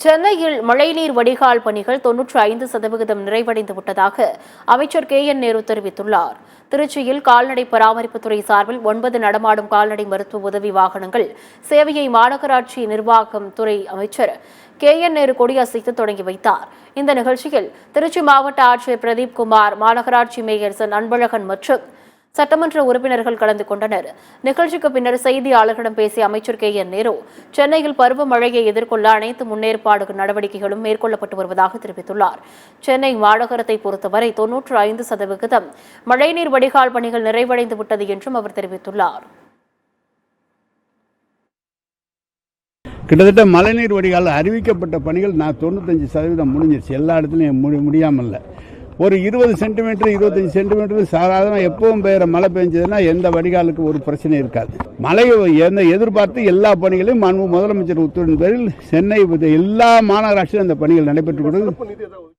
சென்னையில் மழைநீர் வடிகால் பணிகள் 95% நிறைவடைந்து விட்டதாக அமைச்சர் KN நேரு தெரிவித்துள்ளார். திருச்சியில் கால்நடை பராமரிப்புத்துறை சார்பில் 9 நடமாடும் கால்நடை மருத்துவ உதவி வாகனங்கள் சேவையை மாநகராட்சி நிர்வாகம் துறை அமைச்சர் KN நேரு கொடியசைத்து தொடங்கி வைத்தார். இந்த நிகழ்ச்சியில் திருச்சி மாவட்ட ஆட்சியர் பிரதீப் குமார், மாநகராட்சி மேயர் சென் அன்பழகன் மற்றும் சட்டமன்ற உறுப்பினர்கள் கலந்து கொண்டனர். நிகழ்ச்சிக்கு பின்னர் செய்தியாளர்களிடம் பேசிய அமைச்சர் KN நேரு, சென்னையில் பருவமழையை எதிர்கொள்ள அனைத்து முன்னேற்பாடு நடவடிக்கைகளும் மேற்கொள்ளப்பட்டு வருவதாக தெரிவித்துள்ளார். சென்னை மாநகரத்தை பொறுத்தவரை 95% மழைநீர் வடிகால் பணிகள் நிறைவடைந்து விட்டது என்றும் அவர் தெரிவித்துள்ளார். கிட்டத்தட்ட மழைநீர் வடிகால் அறிவிக்கப்பட்ட பணிகள் 95% முடிஞ்சிருச்சு. எல்லா இடத்துலையும் முடியாமல் ஒரு 20 சென்டிமீட்டர் 25 சென்டிமீட்டர் சாதாரண எப்பவும் பெய்கிற மழை பெஞ்சதுன்னா எந்த வடிகாலுக்கு ஒரு பிரச்சனை இருக்காது. மழையை எதிர்பார்த்து எல்லா பணிகளையும் முதலமைச்சர் உத்தரவின் பேரில் சென்னை எல்லா மாநகராட்சியும் அந்த பணிகள் நடைபெற்று